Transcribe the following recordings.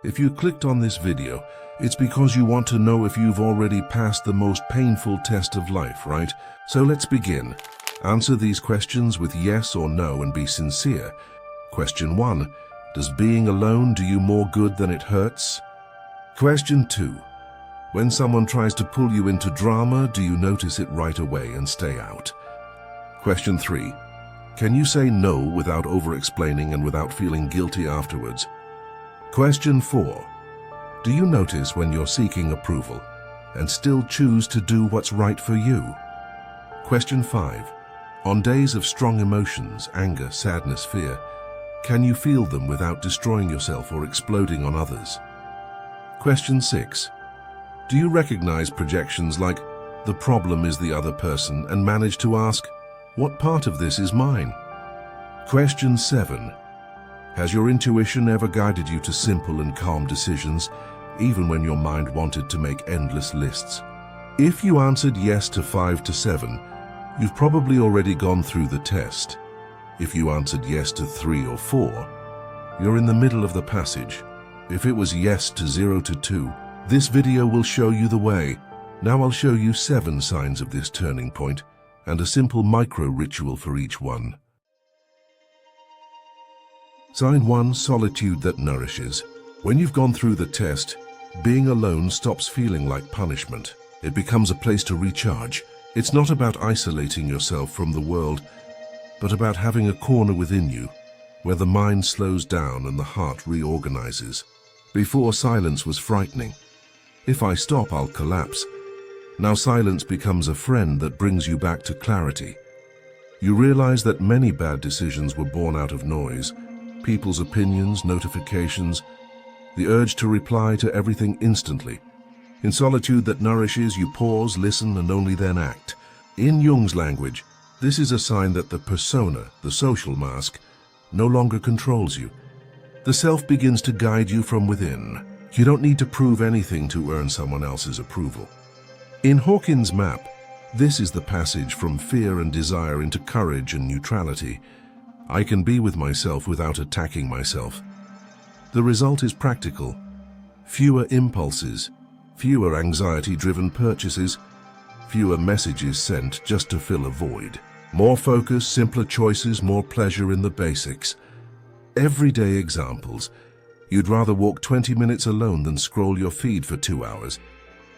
If you clicked on this video, it's because you want to know if you've already passed the most painful test of life, right? So let's begin. Answer these questions with yes or no and be sincere. Question 1. Does being alone do you more good than it hurts? Question 2. When someone tries to pull you into drama, do you notice it right away and stay out? Question 3. Can you say no without over-explaining and without feeling guilty afterwards? Question 4. Do you notice when you're seeking approval and still choose to do what's right for you? Question 5. On days of strong emotions, anger, sadness, fear, can you feel them without destroying yourself or exploding on others? Question 6. Do you recognize projections like, the problem is the other person, and manage to ask, what part of this is mine? Question 7. Has your intuition ever guided you to simple and calm decisions, even when your mind wanted to make endless lists? If you answered yes to 5 to 7, you've probably already gone through the test. If you answered yes to 3 or 4, you're in the middle of the passage. If it was yes to 0 to 2, this video will show you the way. Now I'll show you 7 signs of this turning point and a simple micro ritual for each one. Sign 1. Solitude that nourishes. When you've gone through the test, being alone stops feeling like punishment. It becomes a place to recharge. It's not about isolating yourself from the world, but about having a corner within you where the mind slows down and the heart reorganizes. Before, silence was frightening. If I stop, I'll collapse. Now silence becomes a friend that brings you back to clarity. You realize that many bad decisions were born out of noise, people's opinions, notifications, the urge to reply to everything instantly. In solitude that nourishes, you pause, listen, and only then act. In Jung's language, this is a sign that the persona, the social mask, no longer controls you. The self begins to guide you from within. You don't need to prove anything to earn someone else's approval. In Hawkins' map, this is the passage from fear and desire into courage and neutrality. I can be with myself without attacking myself. The result is practical. Fewer impulses, fewer anxiety-driven purchases, fewer messages sent just to fill a void. More focus, simpler choices, more pleasure in the basics. Everyday examples. You'd rather walk 20 minutes alone than scroll your feed for 2 hours.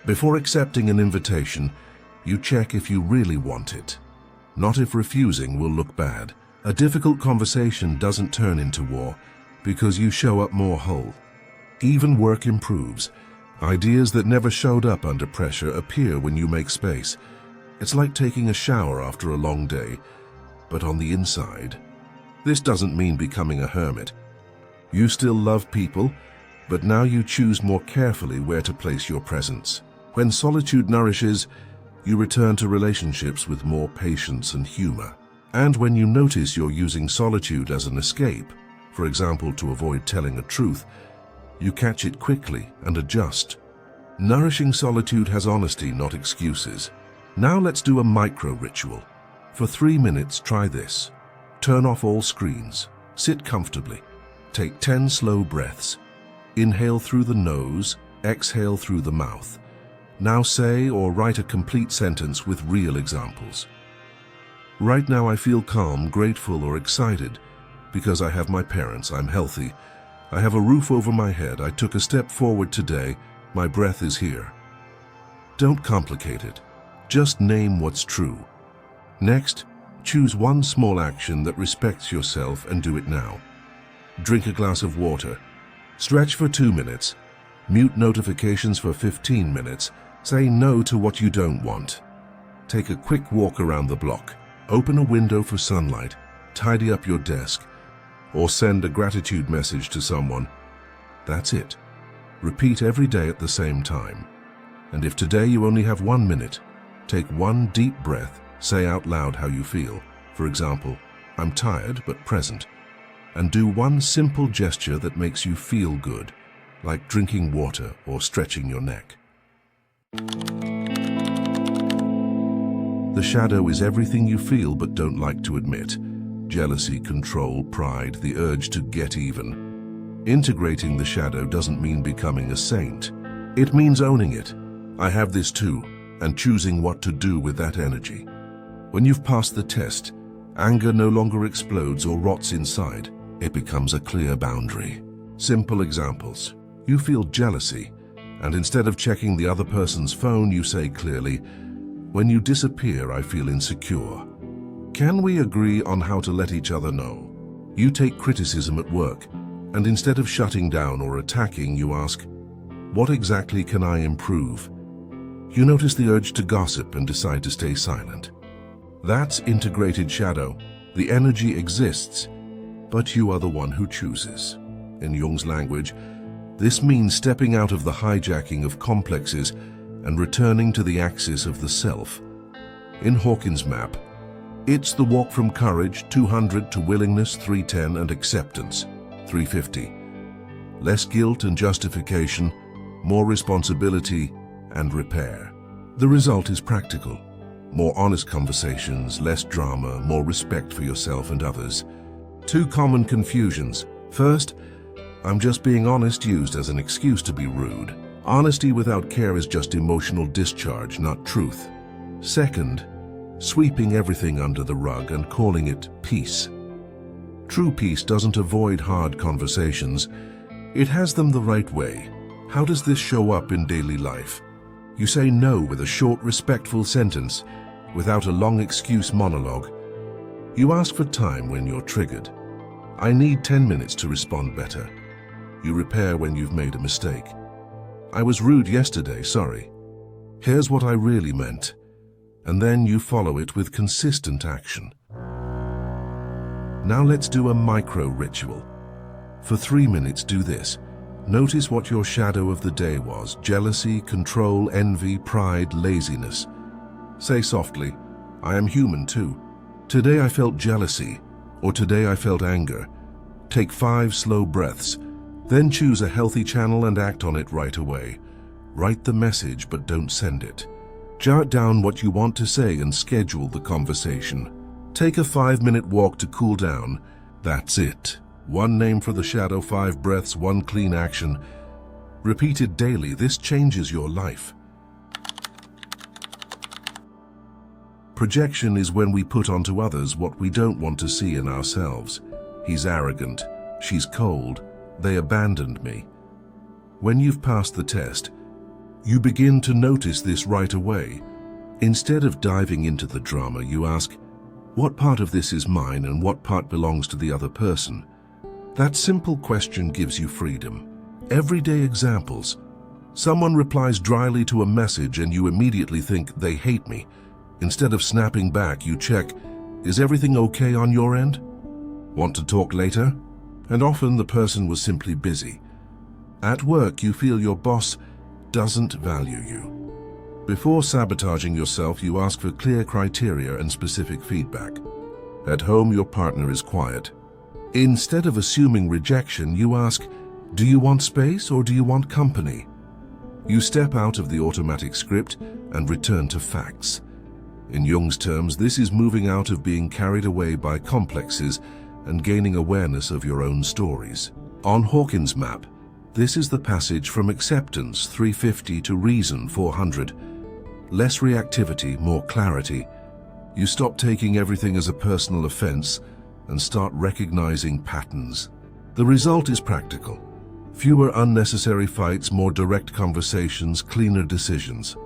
Before accepting an invitation, you check if you really want it, not if refusing will look bad. A difficult conversation doesn't turn into war because you show up more whole. Even work improves. Ideas that never showed up under pressure appear when you make space. It's like taking a shower after a long day, but on the inside. This doesn't mean becoming a hermit. You still love people, but now you choose more carefully where to place your presence. When solitude nourishes, you return to relationships with more patience and humor. And when you notice you're using solitude as an escape, for example, to avoid telling a truth, you catch it quickly and adjust. Nourishing solitude has honesty, not excuses. Now let's do a micro ritual. For 3 minutes, try this. Turn off all screens. Sit comfortably. Take 10 slow breaths. Inhale through the nose, exhale through the mouth. Now say or write a complete sentence with real examples. Right now I feel calm, grateful, or excited because I have my parents, I'm healthy, I have a roof over my head, I took a step forward today, my breath is here. Don't complicate it. Just name what's true. Next, choose one small action that respects yourself and do it now. Drink a glass of water. Stretch for 2 minutes. Mute notifications for 15 minutes. Say no to what you don't want. Take a quick walk around the block. Open a window for sunlight. Tidy up your desk. Or send a gratitude message to someone. That's it. Repeat every day at the same time. And if today you only have 1 minute, take one deep breath, say out loud how you feel. For example, I'm tired but present. And do one simple gesture that makes you feel good, like drinking water or stretching your neck. The shadow is everything you feel but don't like to admit. Jealousy, control, pride, the urge to get even. Integrating the shadow doesn't mean becoming a saint. It means owning it. I have this too, and choosing what to do with that energy. When you've passed the test, anger no longer explodes or rots inside. It becomes a clear boundary. Simple examples. You feel jealousy, and instead of checking the other person's phone, you say clearly, "When you disappear, I feel insecure. Can we agree on how to let each other know?" You take criticism at work, and instead of shutting down or attacking, you ask, "What exactly can I improve?" You notice the urge to gossip and decide to stay silent. That's integrated shadow. The energy exists, but you are the one who chooses. In Jung's language, this means stepping out of the hijacking of complexes and returning to the axis of the self. In Hawkins' map, it's the walk from courage, 200, to willingness, 310, and acceptance, 350. Less guilt and justification, more responsibility and repair. The result is practical. More honest conversations, less drama, more respect for yourself and others. Two common confusions. First, I'm just being honest used as an excuse to be rude. Honesty without care is just emotional discharge, not truth. Second, sweeping everything under the rug and calling it peace. True peace doesn't avoid hard conversations. It has them the right way. How does this show up in daily life? You say no with a short, respectful sentence, without a long excuse monologue. You ask for time when you're triggered. I need 10 minutes to respond better. You repair when you've made a mistake. I was rude yesterday, sorry. Here's what I really meant. And then you follow it with consistent action. Now let's do a micro ritual. For 3 minutes, do this. Notice what your shadow of the day was: jealousy, control, envy, pride, laziness. Say softly, "I am human too. Today I felt jealousy," or "Today I felt anger." Take 5 slow breaths, then choose a healthy channel and act on it right away. Write the message but don't send it. Jot down what you want to say and schedule the conversation. Take a 5-minute walk to cool down. That's it. 1 name for the shadow, 5 breaths, 1 clean action. Repeated daily, this changes your life. Projection is when we put onto others what we don't want to see in ourselves. He's arrogant, she's cold, they abandoned me. When you've passed the test, you begin to notice this right away. Instead of diving into the drama, you ask, what part of this is mine and what part belongs to the other person? That simple question gives you freedom. Everyday examples. Someone replies dryly to a message and you immediately think they hate me. Instead of snapping back, you check, is everything okay on your end? Want to talk later? And often the person was simply busy. At work, you feel your boss doesn't value you. Before sabotaging yourself, you ask for clear criteria and specific feedback. At home, your partner is quiet. Instead of assuming rejection, you ask, do you want space or do you want company? You step out of the automatic script and return to facts. In Jung's terms, this is moving out of being carried away by complexes and gaining awareness of your own stories. On Hawkins' map, this is the passage from acceptance 350 to reason 400. Less reactivity, more clarity. You stop taking everything as a personal offense and start recognizing patterns. The result is practical. Fewer unnecessary fights, more direct conversations, cleaner decisions.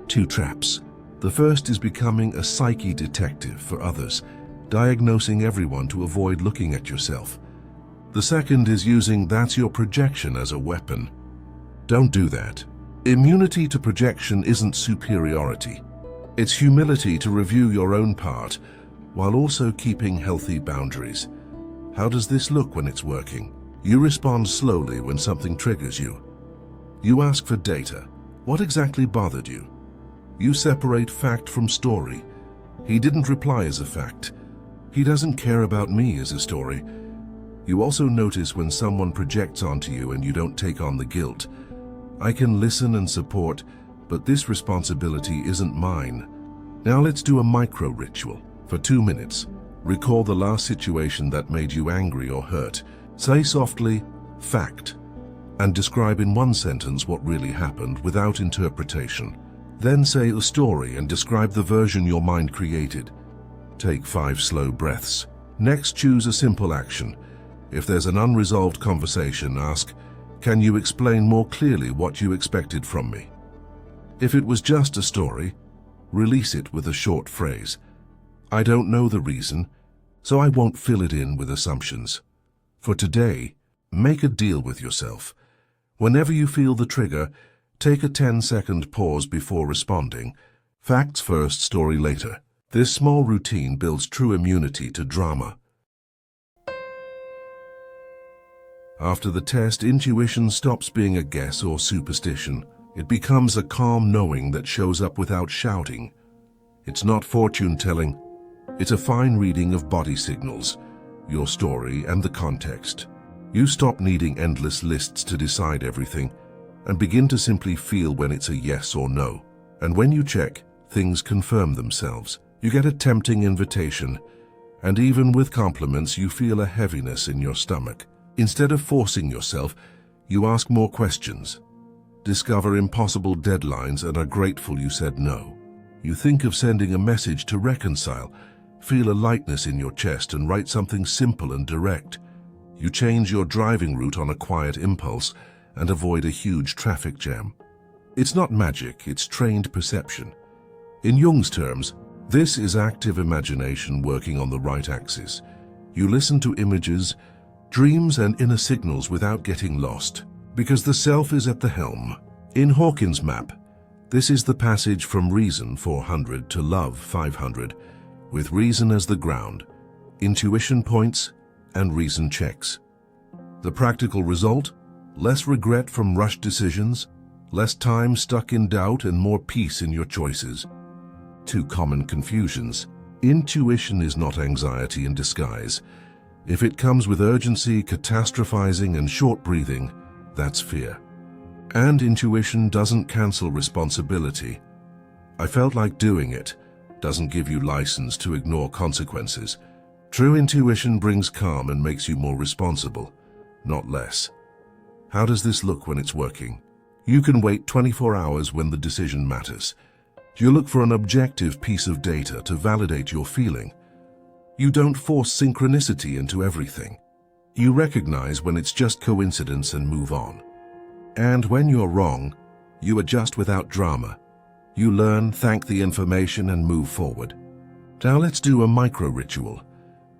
2 traps. The first is becoming a psyche detective for others, diagnosing everyone to avoid looking at yourself. The second is using that's your projection as a weapon. Don't do that. Immunity to projection isn't superiority. It's humility to review your own part while also keeping healthy boundaries. How does this look when it's working? You respond slowly when something triggers you. You ask for data. What exactly bothered you? You separate fact from story. He didn't reply as a fact. He doesn't care about me as a story. You also notice when someone projects onto you and you don't take on the guilt. I can listen and support, but this responsibility isn't mine. Now let's do a micro ritual. For 2 minutes, recall the last situation that made you angry or hurt. Say softly, fact, and describe in one sentence what really happened without interpretation. Then say the story and describe the version your mind created. Take 5 slow breaths. Next, choose a simple action. If there's an unresolved conversation, ask, "Can you explain more clearly what you expected from me?" If it was just a story, release it with a short phrase. "I don't know the reason, so I won't fill it in with assumptions." For today, make a deal with yourself. Whenever you feel the trigger, take a 10-second pause before responding. Facts first, story later. This small routine builds true immunity to drama. After the test, intuition stops being a guess or superstition. It becomes a calm knowing that shows up without shouting. It's not fortune-telling. It's a fine reading of body signals, your story, and the context. You stop needing endless lists to decide everything and begin to simply feel when it's a yes or no. And when you check, things confirm themselves. You get a tempting invitation, and even with compliments, you feel a heaviness in your stomach. Instead of forcing yourself, you ask more questions, discover impossible deadlines, and are grateful you said no. You think of sending a message to reconcile, feel a lightness in your chest, and write something simple and direct. You change your driving route on a quiet impulse and avoid a huge traffic jam. It's not magic, it's trained perception. In Jung's terms, this is active imagination working on the right axis. You listen to images, dreams, and inner signals without getting lost, because the self is at the helm. In Hawkins' map, this is the passage from reason 400 to love 500, with reason as the ground, intuition points, and reason checks. The practical result? Less regret from rushed decisions, less time stuck in doubt, and more peace in your choices. 2 common confusions. Intuition is not anxiety in disguise. If it comes with urgency, catastrophizing, and short breathing, that's fear. And intuition doesn't cancel responsibility. "I felt like doing it" doesn't give you license to ignore consequences. True intuition brings calm and makes you more responsible, not less. How does this look when it's working? You can wait 24 hours when the decision matters. You look for an objective piece of data to validate your feeling. You don't force synchronicity into everything. You recognize when it's just coincidence and move on. And when you're wrong, you adjust without drama. You learn, thank the information, and move forward. Now let's do a micro-ritual.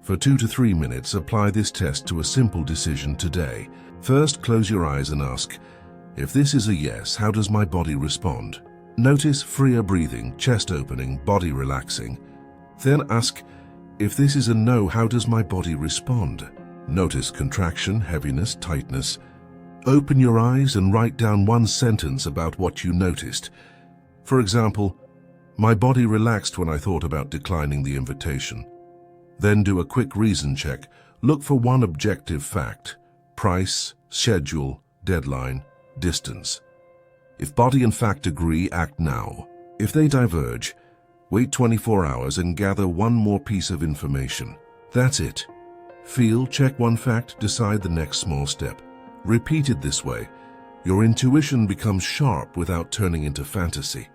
For 2 to 3 minutes, apply this test to a simple decision today. First, close your eyes and ask, if this is a yes, how does my body respond? Notice freer breathing, chest opening, body relaxing. Then ask, if this is a no, how does my body respond? Notice contraction, heaviness, tightness. Open your eyes and write down one sentence about what you noticed. For example, my body relaxed when I thought about declining the invitation. Then do a quick reason check. Look for one objective fact: price, schedule, deadline, distance. If body and fact agree, act now. If they diverge, wait 24 hours and gather one more piece of information. That's it. Feel, check one fact, decide the next small step. Repeated this way, your intuition becomes sharp without turning into fantasy.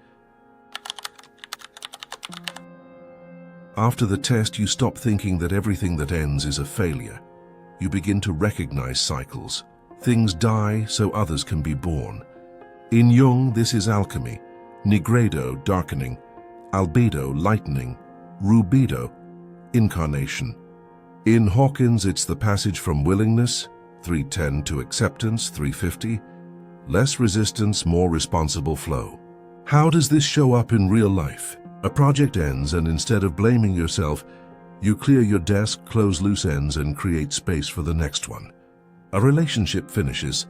After the test, you stop thinking that everything that ends is a failure. You begin to recognize cycles. Things die so others can be born. In Jung, this is alchemy: nigredo, darkening; albedo, lightening; rubedo, incarnation. In Hawkins, it's the passage from willingness, 310, to acceptance, 350. Less resistance, more responsible flow. How does this show up in real life? A project ends, and instead of blaming yourself, you clear your desk, close loose ends, and create space for the next one. A relationship finishes,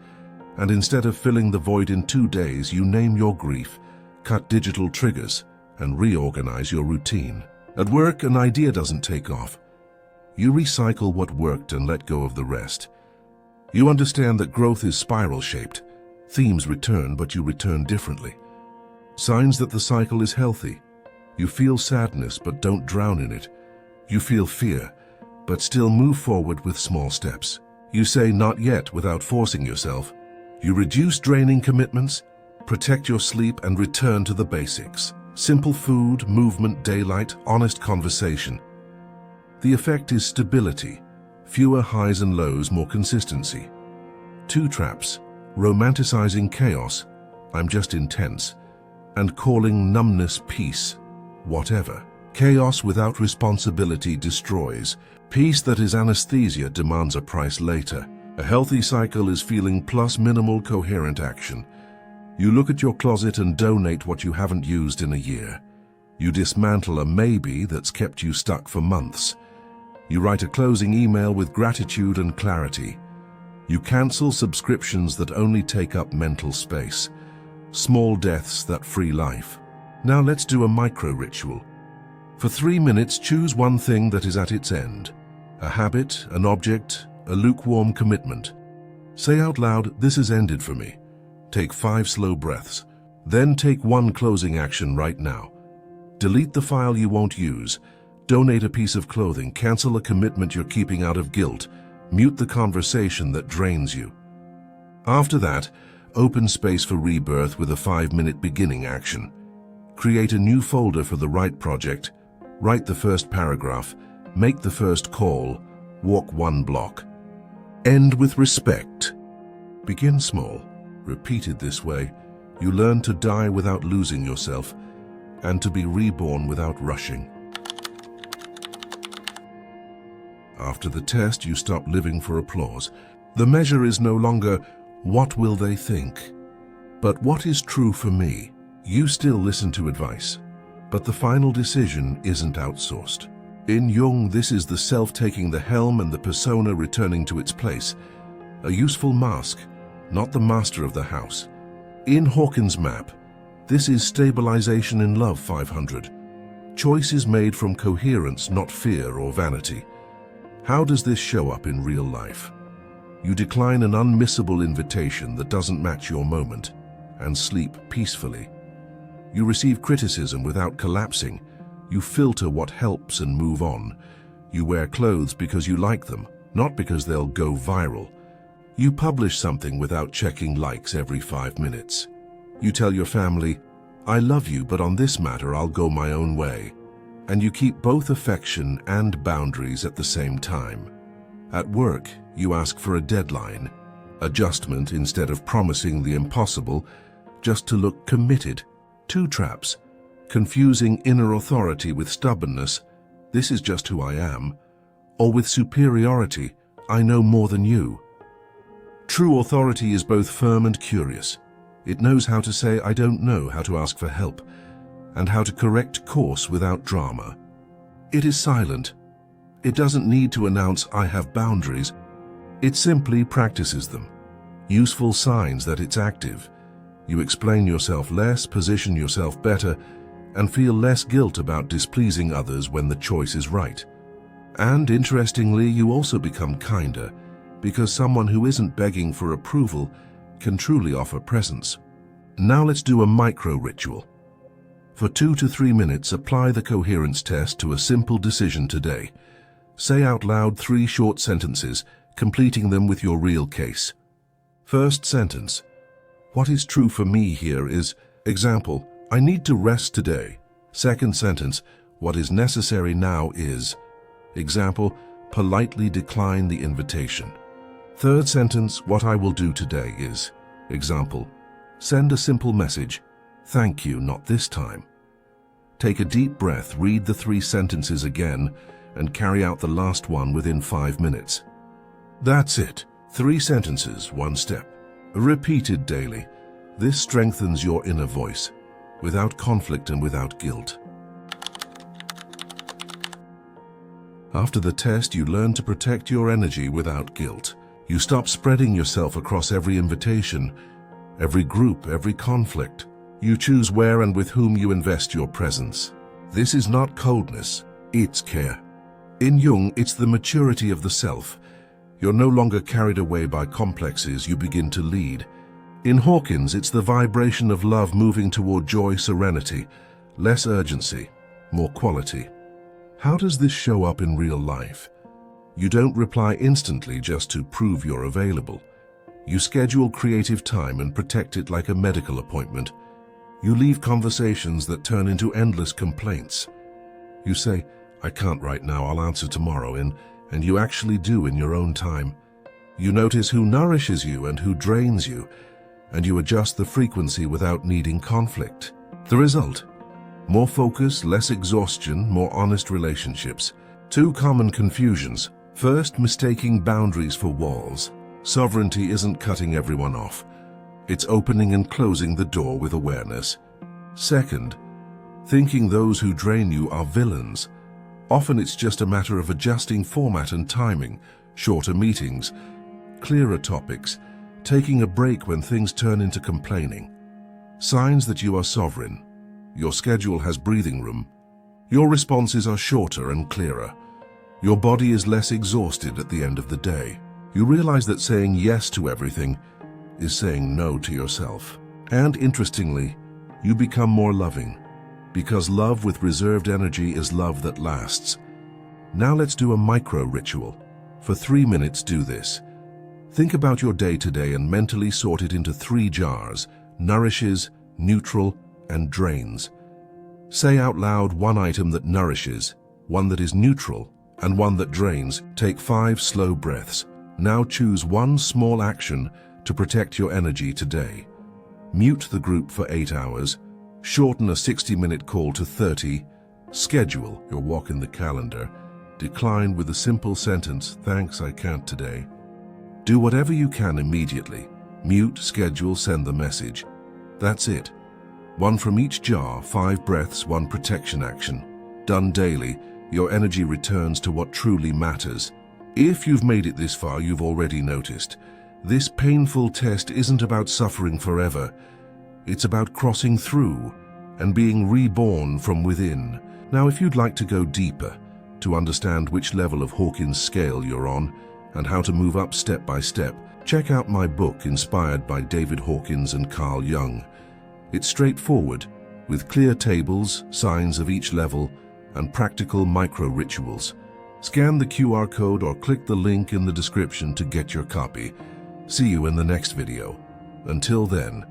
and instead of filling the void in 2 days, you name your grief, cut digital triggers, and reorganize your routine. At work, an idea doesn't take off. You recycle what worked and let go of the rest. You understand that growth is spiral-shaped. Themes return, but you return differently. Signs that the cycle is healthy. You feel sadness, but don't drown in it. You feel fear, but still move forward with small steps. You say not yet without forcing yourself. You reduce draining commitments, protect your sleep, and return to the basics. Simple food, movement, daylight, honest conversation. The effect is stability, fewer highs and lows, more consistency. 2 traps: romanticizing chaos, I'm just intense, and calling numbness peace, whatever. Chaos without responsibility destroys. Peace that is anesthesia demands a price later. A healthy cycle is feeling plus minimal coherent action. You look at your closet and donate what you haven't used in a year. You dismantle a maybe that's kept you stuck for months. You write a closing email with gratitude and clarity. You cancel subscriptions that only take up mental space. Small deaths that free life. Now let's do a micro ritual. For 3 minutes, choose one thing that is at its end. A habit, an object, a lukewarm commitment. Say out loud, "This has ended for me." Take 5 slow breaths. Then take one closing action right now. Delete the file you won't use. Donate a piece of clothing. Cancel a commitment you're keeping out of guilt. Mute the conversation that drains you. After that, open space for rebirth with a 5-minute beginning action. Create a new folder for the right project. Write the first paragraph. Make the first call. Walk 1 block. End with respect. Begin small. Repeated this way, you learn to die without losing yourself and to be reborn without rushing. After the test, you stop living for applause. The measure is no longer, "What will they think?" but "What is true for me?" You still listen to advice, but the final decision isn't outsourced. In Jung, this is the self taking the helm and the persona returning to its place. A useful mask, not the master of the house. In Hawkins' map, this is stabilization in love 500. Choice is made from coherence, not fear or vanity. How does this show up in real life? You decline an unmissable invitation that doesn't match your moment and sleep peacefully. You receive criticism without collapsing. You filter what helps and move on. You wear clothes because you like them, not because they'll go viral. You publish something without checking likes every 5 minutes. You tell your family, "I love you, but on this matter I'll go my own way." And you keep both affection and boundaries at the same time. At work, you ask for a deadline, adjustment instead of promising the impossible, just to look committed. 2 traps: confusing inner authority with stubbornness, "This is just who I am," or with superiority, "I know more than you." True authority is both firm and curious. It knows how to say, "I don't know," how to ask for help, and how to correct course without drama. It is silent. It doesn't need to announce, "I have boundaries." It simply practices them. Useful signs that it's active. You explain yourself less, position yourself better, and feel less guilt about displeasing others when the choice is right. And interestingly, you also become kinder, because someone who isn't begging for approval can truly offer presence. Now let's do a micro ritual. For 2 to 3 minutes, apply the coherence test to a simple decision today. Say out loud 3 short sentences, completing them with your real case. First sentence: "What is true for me here is," example, "I need to rest today." Second sentence: "What is necessary now is," example, "Politely decline the invitation." Third sentence: "What I will do today is," example, "Send a simple message, 'Thank you, not this time.'" Take a deep breath, read the 3 sentences again, and carry out the last one within 5 minutes. That's it. 3 sentences, 1 step. Repeated daily. This strengthens your inner voice, without conflict and without guilt. After the test, you learn to protect your energy without guilt. You stop spreading yourself across every invitation, every group, every conflict. You choose where and with whom you invest your presence. This is not coldness, it's care. In Jung, it's the maturity of the self. You're no longer carried away by complexes, you begin to lead. In Hawkins, it's the vibration of love moving toward joy, serenity, less urgency, more quality. How does this show up in real life? You don't reply instantly just to prove you're available. You schedule creative time and protect it like a medical appointment. You leave conversations that turn into endless complaints. You say, "I can't right now, I'll answer tomorrow," and you actually do in your own time. You notice who nourishes you and who drains you, and you adjust the frequency without needing conflict. The result? More focus, less exhaustion, more honest relationships. Two common confusions. First, mistaking boundaries for walls. Sovereignty isn't cutting everyone off. It's opening and closing the door with awareness. Second, thinking those who drain you are villains. Often it's just a matter of adjusting format and timing, shorter meetings, clearer topics, taking a break when things turn into complaining. Signs that you are sovereign. Your schedule has breathing room. Your responses are shorter and clearer. Your body is less exhausted at the end of the day. You realize that saying yes to everything is saying no to yourself. And interestingly, you become more loving, because love with reserved energy is love that lasts. Now let's do a micro ritual. For 3 minutes, do this. Think about your day today and mentally sort it into 3 jars: nourishes, neutral, and drains. Say out loud one item that nourishes, one that is neutral, and one that drains. Take 5 slow breaths. Now choose one small action to protect your energy today. Mute the group for 8 hours. Shorten a 60-minute call to 30. Schedule your walk in the calendar. Decline with a simple sentence, "Thanks, I can't today." Do whatever you can immediately. Mute, schedule, send the message. That's it. 1 from each jar, 5 breaths, 1 protection action. Done daily, your energy returns to what truly matters. If you've made it this far, you've already noticed. This painful test isn't about suffering forever. It's about crossing through and being reborn from within. Now, if you'd like to go deeper, to understand which level of Hawkins scale you're on and how to move up step by step, check out my book inspired by David Hawkins and Carl Jung. It's straightforward, with clear tables, signs of each level, and practical micro-rituals. Scan the QR code or click the link in the description to get your copy. See you in the next video. Until then,